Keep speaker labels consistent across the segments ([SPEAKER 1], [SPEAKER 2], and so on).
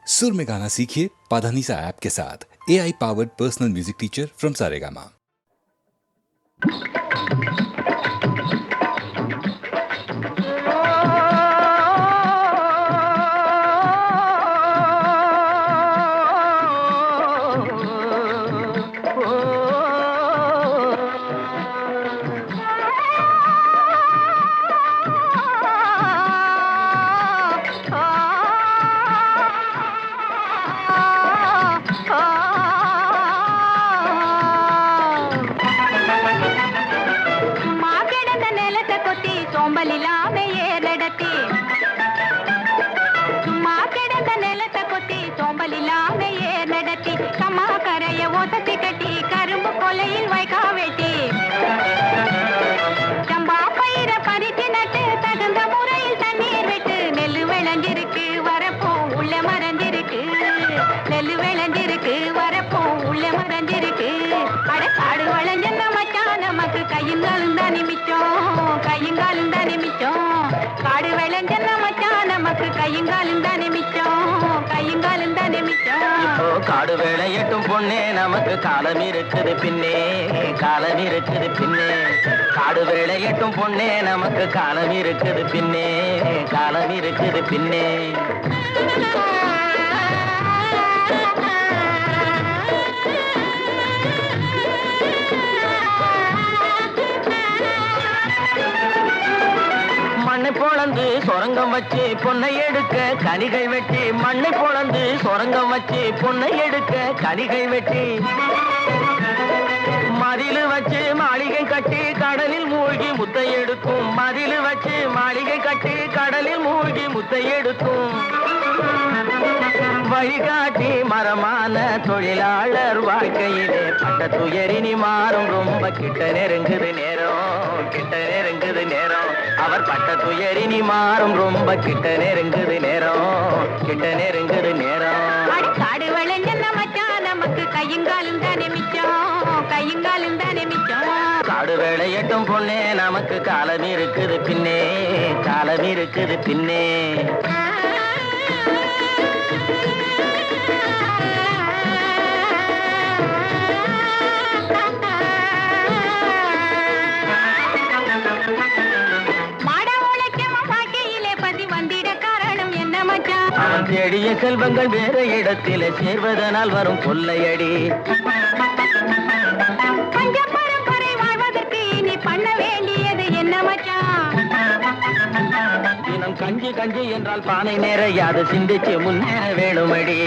[SPEAKER 1] सुर में गाना सीखिए पाधानीसा ऐप के साथ। AI powered personal music teacher from Saregama.
[SPEAKER 2] காடு வேளையட்டும் பொண்ணே நமக்கு காலம் இருக்குது பின்னே காலம் இருக்குது பின்னே காடு வேளையட்டும் பொண்ணே நமக்கு காலம் இருக்குது பின்னே காலம் இருக்குது பின்னே மண்ணை பொளந்து சொரங்கம் வச்சு பொன்னை எடுக்க கனிகள் வெட்டி மண்ணை பொளந்து சொரங்கம் வச்சு பொன்னை எடுக்க கனிகள் வெட்டி மதிலு வச்சு மாளிகை கட்டி கடலில் மூழ்கி முத்தை எடுக்கும் மதிலு வச்சு மாளிகை கட்டி கடலில் மூழ்கி முத்தை எடுக்கும் வழிகாட்டி மரமான தொழிலாளர் வாழ்க்கையிலே பட்ட துயரினி மாறும் ரொம்ப கிட்ட நெருங்குது நேரம் கிட்ட நெருங்குது நேரம் அவர் பட்ட துயரினி மாறும் ரொம்ப கிட்ட நெருங்குது நேரம் கிட்ட நெருங்குது நேரம்
[SPEAKER 3] காடு வளைஞ்ச மச்சான் நமக்கு கையுங்காலும் தானே மிச்சம் கையுங்காலும் தானே மிச்சம்
[SPEAKER 2] காடு வேளையட்டும் பொண்ணே நமக்கு காலம் இருக்குது பின்னே காலம் இருக்குது பின்னே தேடிய செல்வங்கள் வேற இடத்திலே சேர்வதனால் வரும் கொள்ளையடி
[SPEAKER 3] பஞ்ச பரம்பரை வாழ்வதற்கு இனி பண்ண வேண்டியது என்ன மச்சான்
[SPEAKER 2] தினம் கஞ்சி கஞ்சி என்றால் பானை நிறையாது சிந்திச்சு முன்னேற வேணுமடி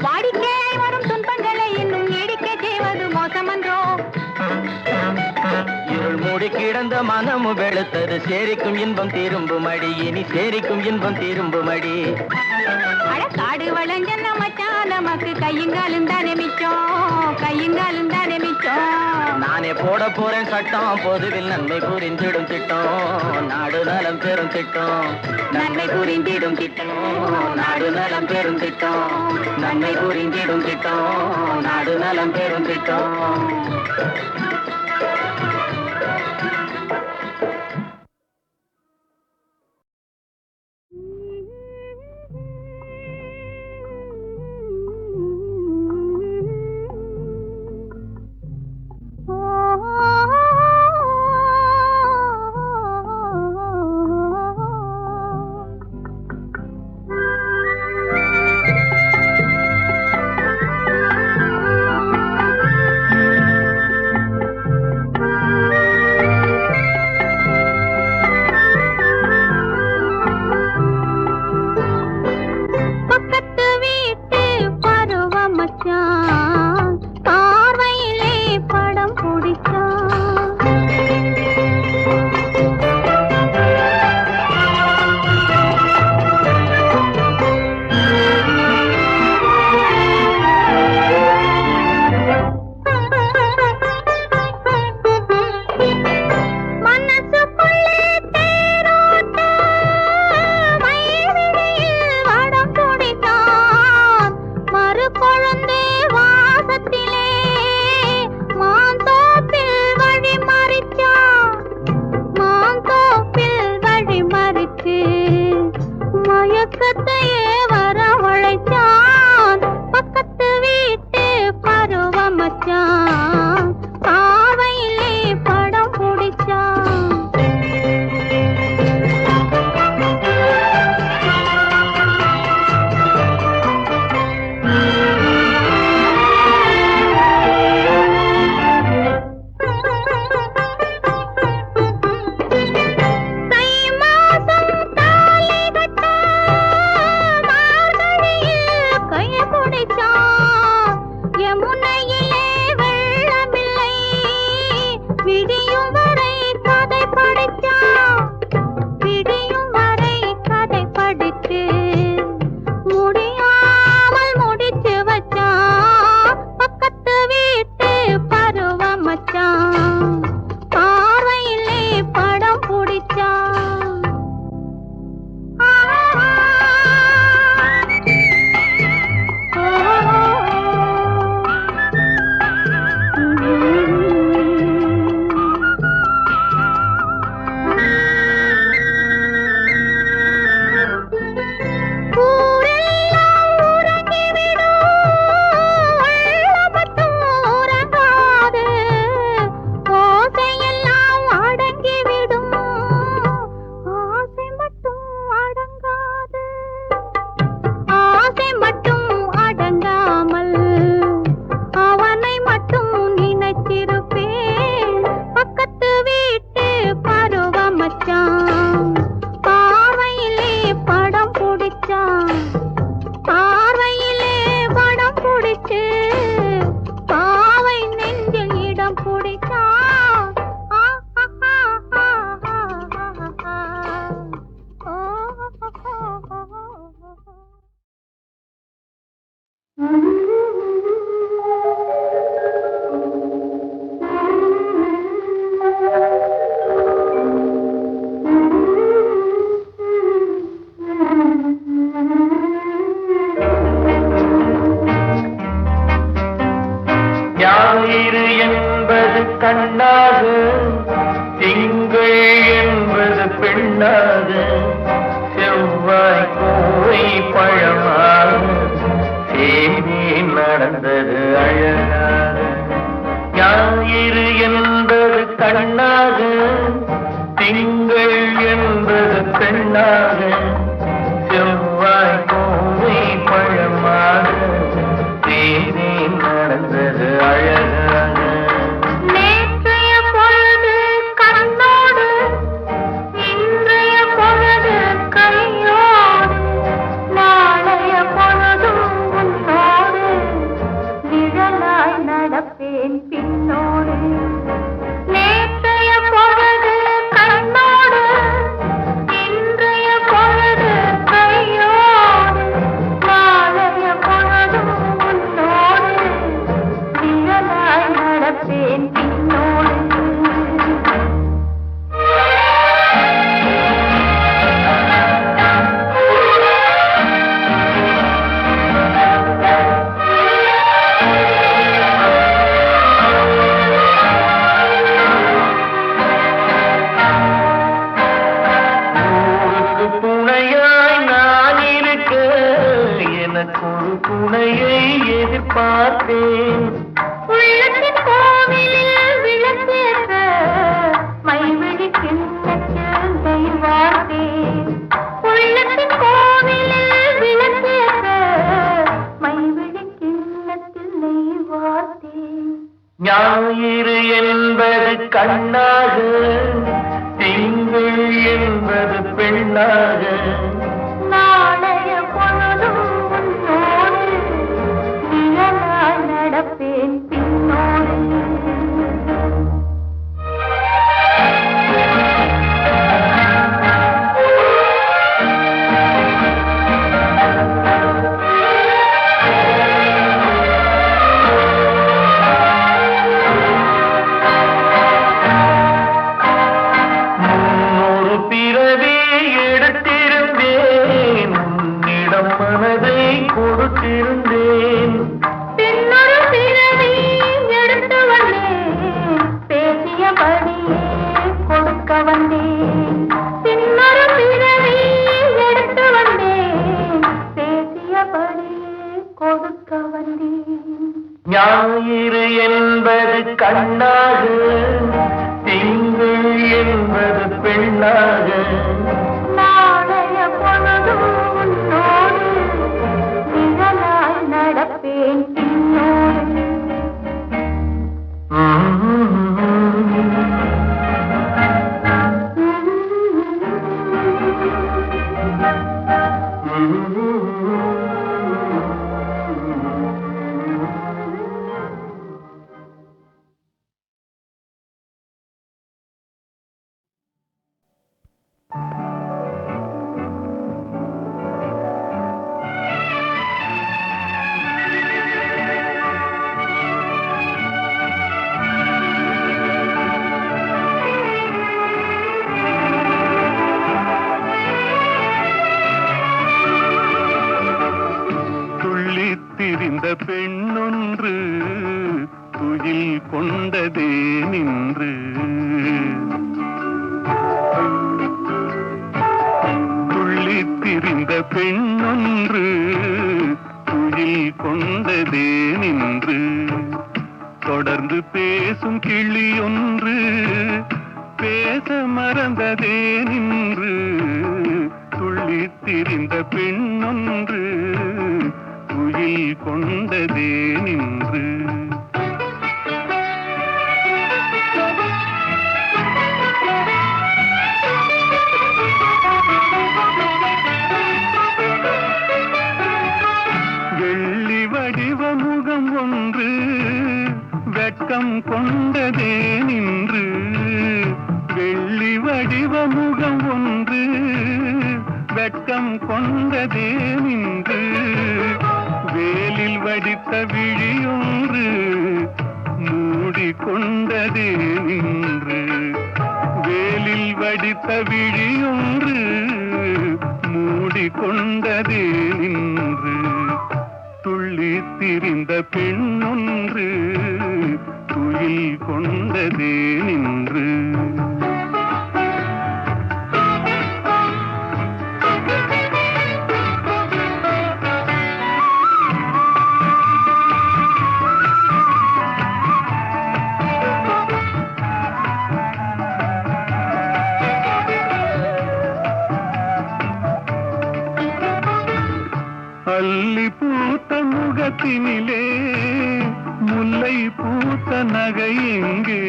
[SPEAKER 3] வாடிக்கையாய் வரும் துன்பங்களை இன்னும் நீடிக்க செய்வது மோசமன்றோ
[SPEAKER 2] இருள் மூடி கிடந்த மனமு வெளுத்தது சேரிக்கும் இன்பம் திரும்புமடி இனி சேரிக்கும் இன்பம் திரும்புமடி
[SPEAKER 3] காடு வளைஞ்ச மச்சான் நமக்கு கையுங்காலும் தானே மிச்சம் கையுங்காலும் தானே மிச்சம்
[SPEAKER 2] நானே போட போறேன் சட்டம் பொதுவில் நன்மை புரிந்திடும் திட்டம் நாடு நலம் பெறும் திட்டம் நன்மை புரிந்திடும் திட்டம் நாடு நலம் பெறும் திட்டம் நன்மை புரிந்திடும் திட்டம் நாடு நலம் பெறும் திட்டம்
[SPEAKER 3] பருவத்தையே வரவழைச்சான் பக்கத்து வீட்டு பருவ மச்சான் பாவையிலே படம் பிடிச்சான்
[SPEAKER 2] கண்ணாக திங்கள் என்பது பெண்ணாக செவ்வாய் கோவை பழமாக சேமி நடந்தது அழகாக ஞாயிறு என்பது கண்ணாக திங்கள் என்பது பெண்ணாக செவ்வாய் கோவை பழமாக சேமி நடந்தது அழகாக ஞாயிறு என்பது கண்ணாக திங்கள் என்பது பெண்ணாக நாளைய பொழுதும் உன்னோடு நிழலாய் நடப்பேன் பின்னோடு ஞாயிறு என்பது கண்ணாக, திங்கள் என்பது பெண்ணாக,
[SPEAKER 3] நாளைய பொழுதும் உன்னோடு நிழலாய் நடப்பேன் பின்னோடு.
[SPEAKER 4] திரிந்த பெண்ணொன்று துயில் கொண்டதே நின்று, துள்ளித் திரிந்த பெண்ணொன்று துயில் கொண்டதே நின்று, தொடர்ந்து பேசும் கிளி ஒன்று பேச மறந்ததே நின்று, துள்ளித் திரிந்த பெண்ணொன்று துயில் கொண்டதே நின்று. வெள்ளி வடிவ முகம் ஒன்று வெட்கம் கொண்டதே நின்று, வெள்ளி வடிவ முகம் ஒன்று வெட்கம் கொண்டதே நின்று, வேலில் வடித்த விழியொன்று மூடிக்கொண்டதே நின்று, வேலில் வடித்த விழியொன்று மூடிக்கொண்டதே நின்று, துள்ளித் திரிந்த பெண்ணொன்று துயில் கொண்டதே நின்று. அல்லி பூத்த முகத்தினிலே முல்லை பூத்த நகை எங்கே,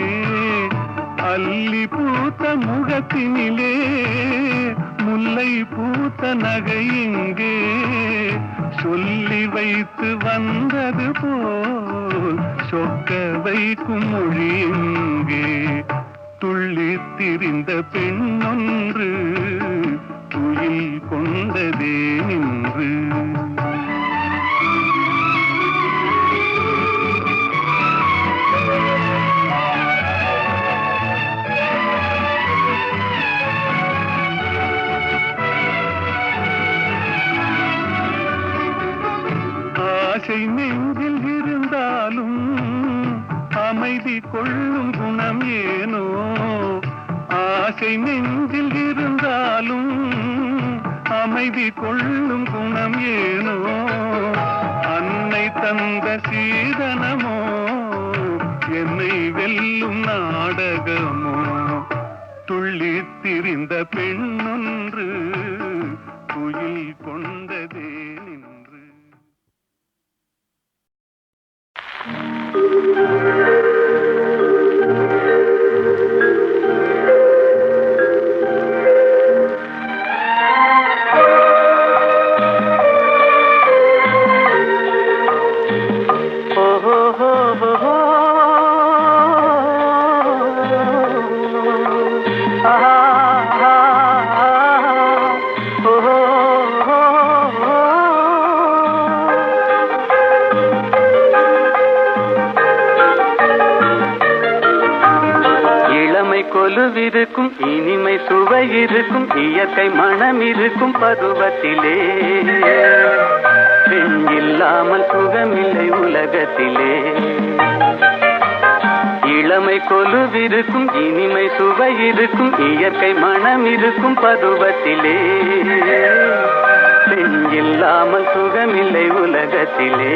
[SPEAKER 4] அல்லி பூத்த முகத்தினிலே முல்லை பூத்த நகை எங்கே, சொல்லி வைத்து வந்தது போல் சொக்க வைக்கும் மொழி எங்கே, துள்ளித் திரிந்த பெண்ணொன்று துயில் கொண்டதே நின்று. ஆசை நெஞ்சில் இருந்தாலும் அமைதி கொள்ளும் குணம் ஏனோ, ஆசை நெஞ்சில் இருந்தாலும் அமைதி கொள்ளும் குணம் ஏனோ, அன்னை தந்த சீதனமோ என்னை வெல்லும் நாடகமோ, துள்ளித் திரிந்த பெண்ணொன்று துயில் கொண்டதே நின்று.
[SPEAKER 2] கொலுவிருக்கும் இனிமை சுவை இருக்கும் இயற்கை மனம் இருக்கும் பருவத்திலே, பெண் இல்லாமல் சுகமில்லை உலகத்திலே. இளமை கொலுவிருக்கும் இனிமை சுவை இருக்கும் இயற்கை மனம் இருக்கும் பருவத்திலே, பெண் இல்லாமல் சுகமில்லை உலக
[SPEAKER 4] உலகத்திலே.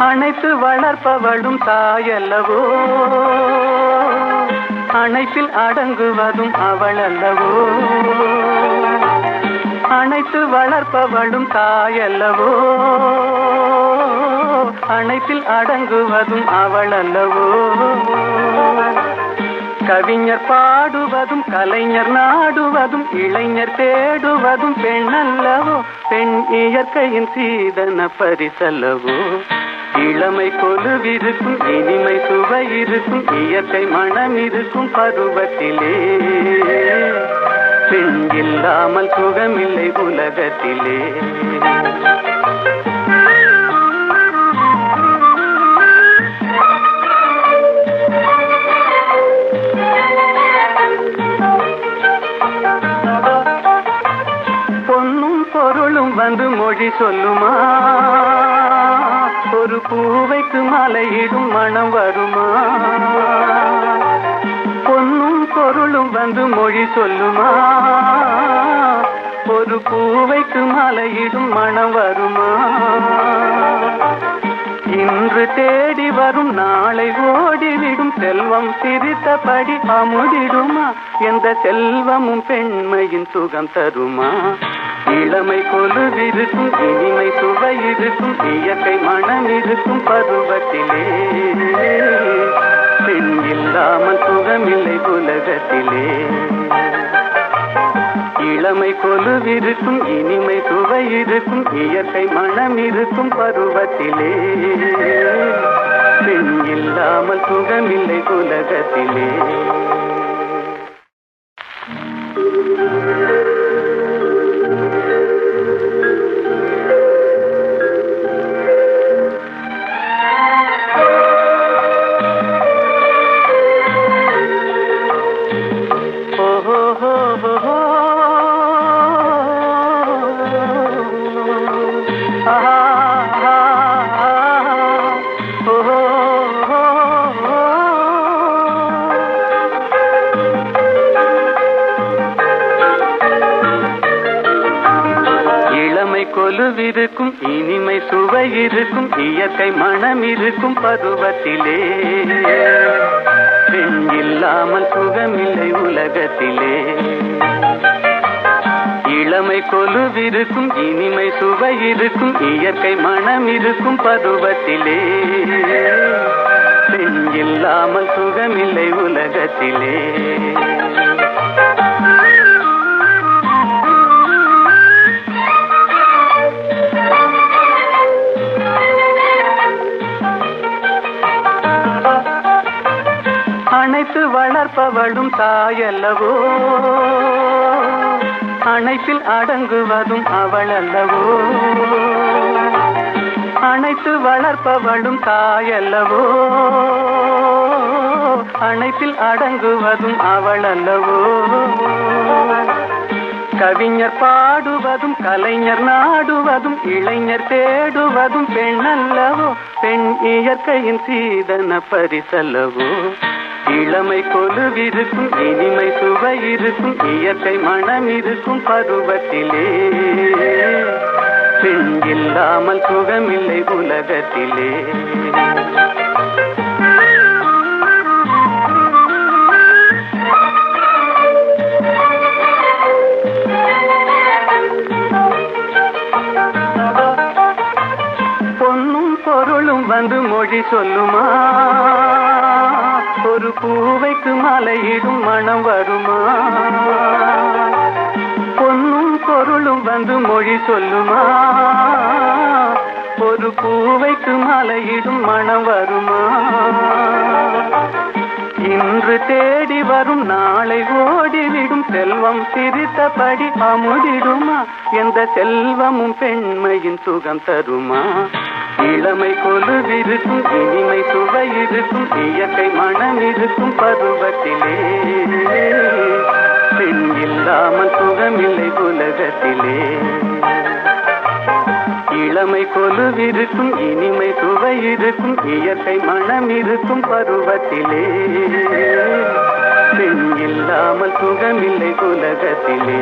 [SPEAKER 4] அணைத்து வளர்ப்பவளும் தாயல்லவோ, அணைப்பில் அடங்குவதும் அவள் அல்லவோ. அணைத்து வளர்ப்பவளும் தாயல்லவோ, அணைப்பில் அடங்குவதும் அவள் அல்லவோ. கவிஞர் பாடுவதும் கலைஞர் நாடுவதும் இளைஞர் தேடுவதும் பெண் அல்லவோ. பெண் இயற்கையின் சீதன பரிசல்லவோ. இளமை கொலுவிருக்கும் இனிமை சுவை இருக்கும் இயற்கை மனம் இருக்கும் பருவத்திலே. பெண் இல்லாமல் சுகமில்லை உலகத்திலே. பொன்னும் பொருளும் வந்து மொழி சொல்லுமா, ஒரு பூவைக்கு மலையிடும் மனம் வருமா. பொன்னும் பொருளும் வந்து மொழி சொல்லுமா, ஒரு பூவைக்கு மலையிடும் மனம் வருமா. இன்று தேடி வரும் நாளை ஓடிவிடும் செல்வம் சிரித்தபடி அமுதிடுமா. எந்த செல்வமும் பெண்மையின் சுகம் தருமா. இளமை கொலுவிருக்கும் இனிமை சுவை இருக்கும் இயற்கை மனம் இருக்கும் பருவத்திலே. பெண் இல்லாமல் சுகமில்லை உலகத்திலே. இளமை கொலுவிருக்கும் இனிமை சுவை இருக்கும் இயற்கை மனம் இருக்கும் பருவத்திலே. பெண் இல்லாமல் சுகமில்லை உலகத்திலே. கொலுவிருக்கும் இனிமை சுவை இருக்கும் இயற்கை மனம் இருக்கும் பருவத்திலே. பெண் இல்லாமல் சுகமில்லை உலகத்திலே. இளமை கொலுவிருக்கும் இனிமை சுவை இருக்கும் இயற்கை மனம் இருக்கும் பருவத்திலே. பெண் இல்லாமல் சுகமில்லை உலகத்திலே. அணைத்து வளர்ப்பவளும் தாயல்லவோ, அணைப்பில் அடங்குவதும் அவள் அல்லவோ. அணைத்து வளர்ப்பவளும் தாயல்லவோ, அணைப்பில் அடங்குவதும் அவள் அல்லவோ. கவிஞர் பாடுவதும் கலைஞர் நாடுவதும் இளைஞர் தேடுவதும் பெண் அல்லவோ. பெண் இயற்கையின் சீதன பரிசல்லவோ. இளமை கொலுவிருக்கும் இனிமை சுவை இருக்கும் இயற்கை மனம் இருக்கும் பருவத்திலே. பெண் இல்லாமல் சுகமில்லை உலகத்திலே. பொன்னும் பொருளும் வந்து மொழி சொல்லுமா, ஒரு பூவைக்கு மலையிடும் மனம் வருமா. பொன்னும் பொருளும் வந்து மொழி சொல்லுமா, ஒரு பூவைக்கு மலையிடும் மனம் வருமா. இன்று தேடி வரும் நாளை ஓடிவிடும் செல்வம் சிரித்தபடி அமுதிடுமா. எந்த செல்வமும் பெண்மையின் சுகம் தருமா. இளமை கொலுவிருக்கும் இனிமை சுவை இருக்கும் இயற்கை மனம் இருக்கும் பருவத்திலே. பெண் இல்லாமல் சுகமில்லை உலகத்திலே. இளமை கொலுவிருக்கும் இனிமை சுவை சுவை இருக்கும் இயற்கை மனம் இருக்கும் பருவத்திலே பெண் இல்லாமல் சுகமில்லை உலகத்திலே